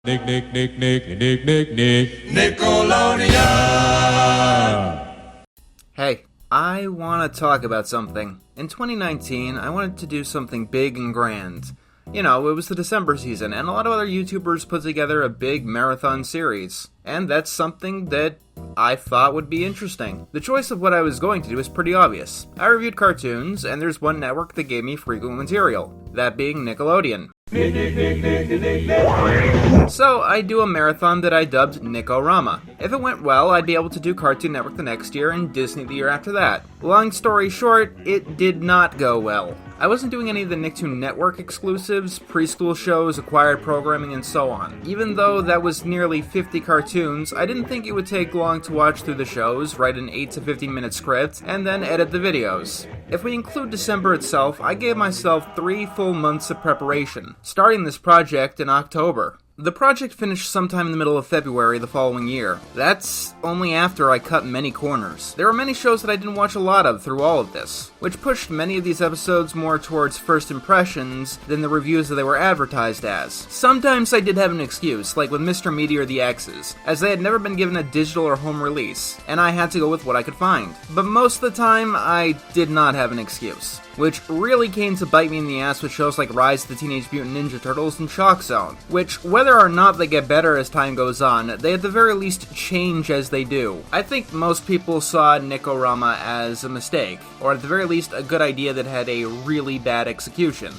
Nickelodeon! Hey, I want to talk about something. In 2019, I wanted to do something big and grand. You know, it was the December season, and a lot of other YouTubers put together a big marathon series. And that's something that I thought would be interesting. The choice of what I was going to do is pretty obvious. I reviewed cartoons, and there's one network that gave me frequent material, that being Nickelodeon. So I do a marathon that I dubbed Nick-o-Rama. If it went well, I'd be able to do Cartoon Network the next year and Disney the year after that. Long story short, it did not go well. I wasn't doing any of the Nicktoon Network exclusives, preschool shows, acquired programming, and so on. Even though that was nearly 50 cartoons, I didn't think it would take long to watch through the shows, write an 8 to 15 minute script, and then edit the videos. If we include December itself, I gave myself 3 full months of preparation, starting this project in October. The project finished sometime in the middle of February the following year. That's only after I cut many corners. There were many shows that I didn't watch a lot of through all of this, which pushed many of these episodes more towards first impressions than the reviews that they were advertised as. Sometimes I did have an excuse, like with Mr. Meteor the X's, as they had never been given a digital or home release, and I had to go with what I could find. But most of the time, I did not have an excuse, which really came to bite me in the ass with shows like Rise of the Teenage Mutant Ninja Turtles and Shock Zone, which, whether or not they get better as time goes on, they at the very least change as they do. I think most people saw Nick-o-Rama as a mistake, or at the very least a good idea that had a really bad execution,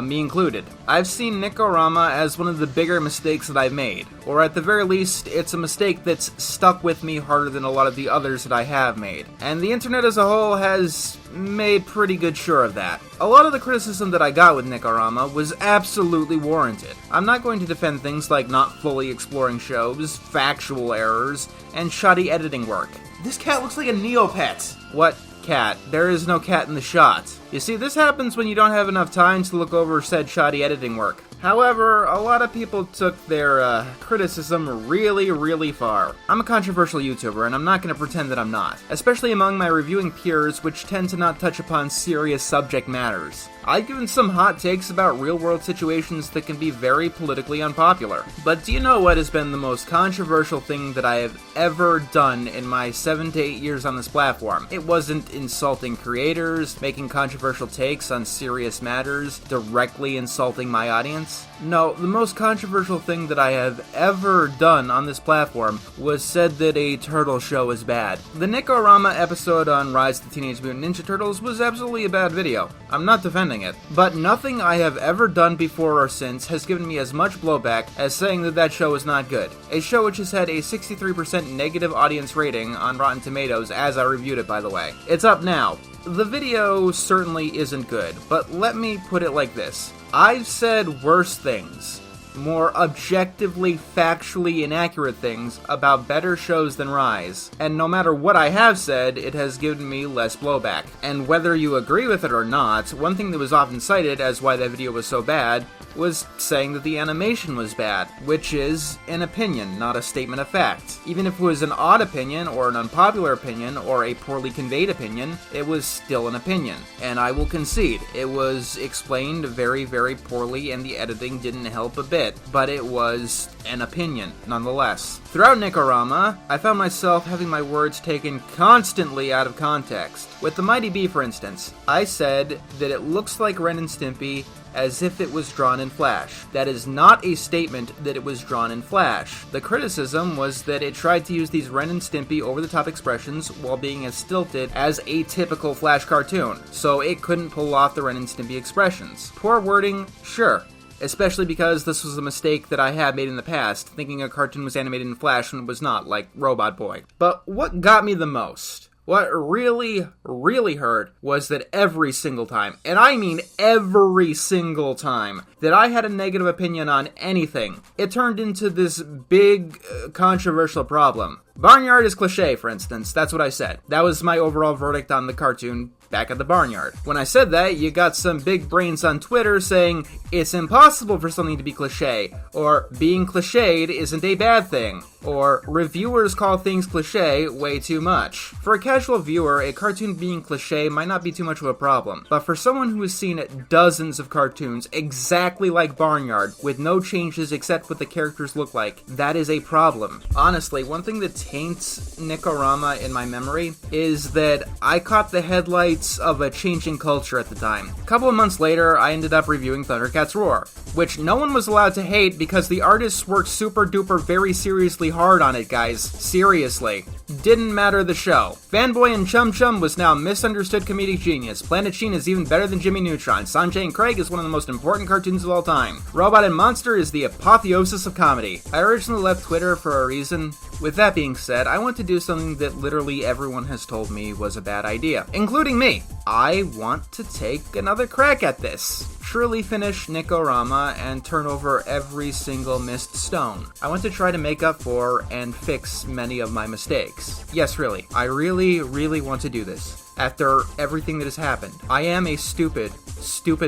me included. I've seen Nick-o-Rama as one of the bigger mistakes that I've made, or at the very least, it's a mistake that's stuck with me harder than a lot of the others that I have made. And the internet as a whole has made pretty good sure of that. A lot of the criticism that I got with Nick-o-Rama was absolutely warranted. I'm not going to defend things like not fully exploring shows, factual errors, and shoddy editing work. This cat looks like a Neopet. What cat? There is no cat in the shot. You see, this happens when you don't have enough time to look over said shoddy editing work. However, a lot of people took their criticism really far. I'm a controversial YouTuber, and I'm not going to pretend that I'm not, especially among my reviewing peers, which tend to not touch upon serious subject matters. I've given some hot takes about real-world situations that can be very politically unpopular. But do you know what has been the most controversial thing that I have ever done in my 7 to 8 years on this platform? It wasn't insulting creators, making controversial takes on serious matters, directly insulting my audience. No, the most controversial thing that I have ever done on this platform was said that a turtle show is bad. The Nick-o-Rama episode on Rise of the Teenage Mutant Ninja Turtles was absolutely a bad video. I'm not defending it, but nothing I have ever done before or since has given me as much blowback as saying that that show is not good. A show which has had a 63% negative audience rating on Rotten Tomatoes as I reviewed it, by the way. It's up now. The video certainly isn't good, but let me put it like this. I've said worse things, more objectively, factually inaccurate things about better shows than Rise, and no matter what I have said, it has given me less blowback. And whether you agree with it or not, one thing that was often cited as why that video was so bad was saying that the animation was bad, which is an opinion, not a statement of fact. Even if it was an odd opinion, or an unpopular opinion, or a poorly conveyed opinion, it was still an opinion. And I will concede, it was explained very poorly and the editing didn't help a bit, but it was an opinion, nonetheless. Throughout Nick-o-Rama, I found myself having my words taken constantly out of context. With the Mighty Bee, for instance, I said that it looks like Ren and Stimpy as if it was drawn in Flash. That is not a statement that it was drawn in Flash. The criticism was that it tried to use these Ren and Stimpy over-the-top expressions while being as stilted as a typical Flash cartoon, so it couldn't pull off the Ren and Stimpy expressions. Poor wording? Sure. Especially because this was a mistake that I had made in the past, thinking a cartoon was animated in Flash when it was not, like Robot Boy. But what got me the most? What really hurt was that every single time, and I mean every single time, that I had a negative opinion on anything, it turned into this big, controversial problem. Barnyard is cliché, for instance. That's what I said. That was my overall verdict on the cartoon. back at the barnyard. When I said that, you got some big brains on Twitter saying, it's impossible for something to be cliche, or being cliched isn't a bad thing, or reviewers call things cliche way too much. For a casual viewer, a cartoon being cliche might not be too much of a problem, but for someone who has seen dozens of cartoons exactly like Barnyard, with no changes except what the characters look like, that is a problem. Honestly, one thing that taints Nick-o-Rama in my memory is that I caught the headlights of a changing culture at the time. A couple of months later, I ended up reviewing Thundercats Roar, which no one was allowed to hate because the artists worked super duper very seriously hard on it, guys. Seriously. Didn't matter the show. Fanboy and Chum Chum was now misunderstood comedic genius. Planet Sheen is even better than Jimmy Neutron. Sanjay and Craig is one of the most important cartoons of all time. Robot and Monster is the apotheosis of comedy. I originally left Twitter for a reason. With that being said, I want to do something that literally everyone has told me was a bad idea, including me. I want to take another crack at this. Truly finish Nick-o-Rama and turn over every single missed stone. I want to try to make up for and fix many of my mistakes. Yes, really. I really want to do this. After everything that has happened. I am a stupid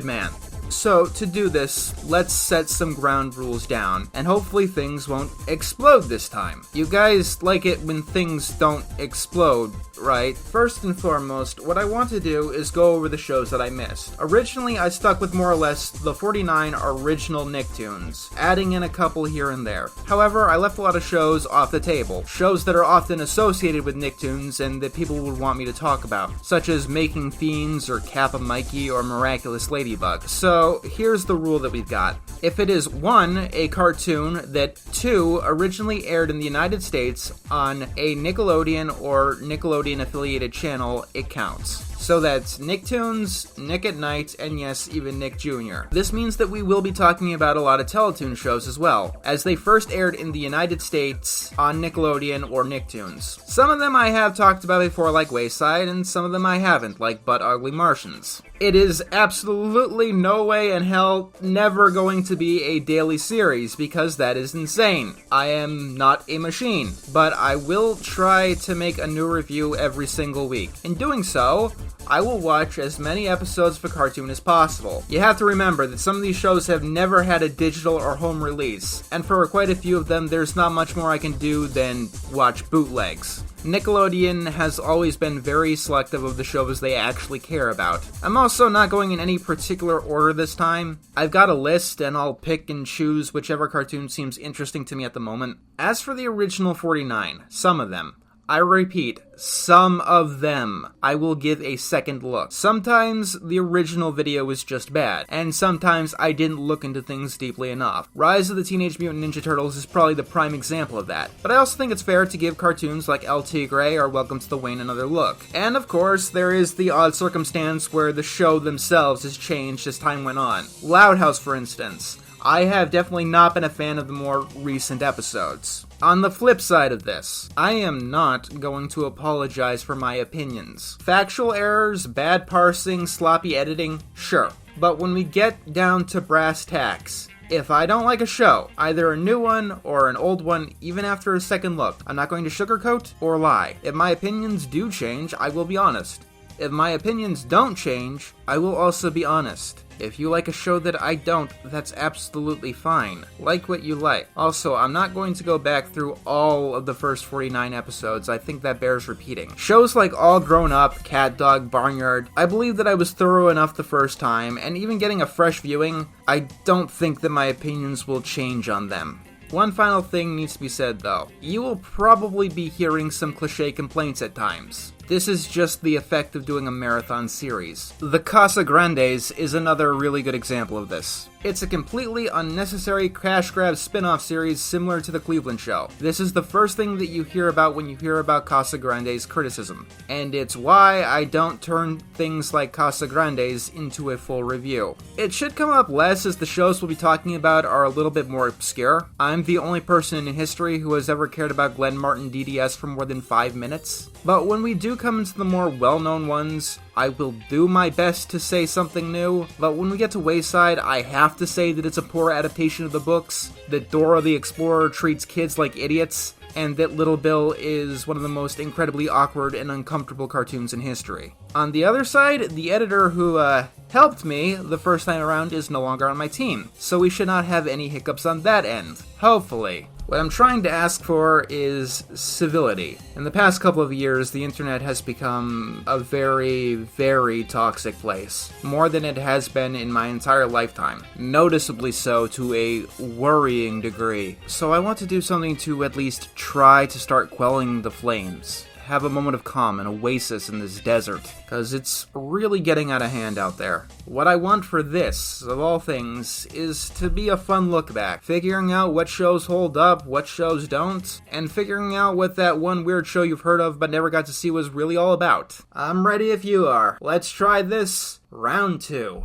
man. So, to do this, let's set some ground rules down, and hopefully things won't explode this time. You guys like it when things don't explode, right? First and foremost, what I want to do is go over the shows that I missed. Originally, I stuck with more or less the 49 original Nicktoons, adding in a couple here and there. However, I left a lot of shows off the table, shows that are often associated with Nicktoons and that people would want me to talk about, such as Making Fiends or Kappa Mikey or Miraculous Ladybug. So, here's the rule that we've got. If it is 1, a cartoon that 2, originally aired in the United States on a Nickelodeon or Nickelodeon affiliated channel, it counts. So that's Nicktoons, Nick at Night, and yes, even Nick Jr. This means that we will be talking about a lot of Teletoon shows as well, as they first aired in the United States on Nickelodeon or Nicktoons. Some of them I have talked about before, like Wayside, and some of them I haven't, like Butt Ugly Martians. It is absolutely no way in hell never going to be a daily series, because that is insane. I am not a machine, but I will try to make a new review every single week. In doing so, I will watch as many episodes of a cartoon as possible. You have to remember that some of these shows have never had a digital or home release, and for quite a few of them, there's not much more I can do than watch bootlegs. Nickelodeon has always been very selective of the shows they actually care about. I'm also not going in any particular order this time. I've got a list and I'll pick and choose whichever cartoon seems interesting to me at the moment. As for the original 49, some of them, I repeat, some of them, I will give a second look. Sometimes the original video is just bad, and sometimes I didn't look into things deeply enough. Rise of the Teenage Mutant Ninja Turtles is probably the prime example of that. But I also think it's fair to give cartoons like El Tigre or Welcome to the Wayne another look. And of course, there is the odd circumstance where the show themselves has changed as time went on. Loud House, for instance. I have definitely not been a fan of the more recent episodes. On the flip side of this, I am not going to apologize for my opinions. Factual errors, bad parsing, sloppy editing, sure. But when we get down to brass tacks, if I don't like a show, either a new one or an old one, even after a second look, I'm not going to sugarcoat or lie. If my opinions do change, I will be honest. If my opinions don't change, I will also be honest. If you like a show that I don't, that's absolutely fine. Like what you like. Also, I'm not going to go back through all of the first 49 episodes. I think that bears repeating. Shows like All Grown Up, Cat Dog, Barnyard, I believe that I was thorough enough the first time, and even getting a fresh viewing, I don't think that my opinions will change on them. One final thing needs to be said though. You will probably be hearing some cliche complaints at times. This is just the effect of doing a marathon series. The Casa Grandes is another really good example of this. It's a completely unnecessary cash grab spin-off series similar to the Cleveland Show. This is the first thing that you hear about when you hear about Casa Grandes criticism, and it's why I don't turn things like Casa Grandes into a full review. It should come up less as the shows we'll be talking about are a little bit more obscure. I'm the only person in history who has ever cared about Glenn Martin DDS for more than 5 minutes. But when we do come into the more well-known ones, I will do my best to say something new, but when we get to Wayside, I have to say that it's a poor adaptation of the books, that Dora the Explorer treats kids like idiots, and that Little Bill is one of the most incredibly awkward and uncomfortable cartoons in history. On the other side, the editor who helped me the first time around is no longer on my team, so we should not have any hiccups on that end. Hopefully. What I'm trying to ask for is civility. In the past couple of years, the internet has become a very, very toxic place. More than it has been in my entire lifetime. Noticeably so to a worrying degree. So I want to do something to at least try to start quelling the flames. Have a moment of calm, an oasis in this desert, because it's really getting out of hand out there. What I want for this, of all things, is to be a fun look back, figuring out what shows hold up, what shows don't, and figuring out what that one weird show you've heard of but never got to see was really all about. I'm ready if you are. Let's try this, round 2.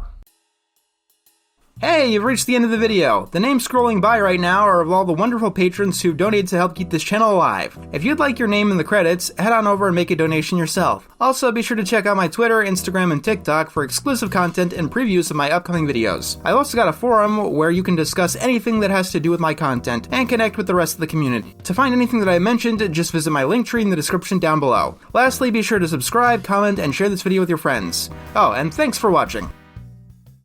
Hey, you've reached the end of the video. The names scrolling by right now are of all the wonderful patrons who donated to help keep this channel alive. If you'd like your name in the credits, head on over and make a donation yourself. Also, be sure to check out my Twitter, Instagram, and TikTok for exclusive content and previews of my upcoming videos. I've also got a forum where you can discuss anything that has to do with my content and connect with the rest of the community. To find anything that I mentioned, just visit my link tree in the description down below. Lastly, be sure to subscribe, comment, and share this video with your friends. Oh, and thanks for watching.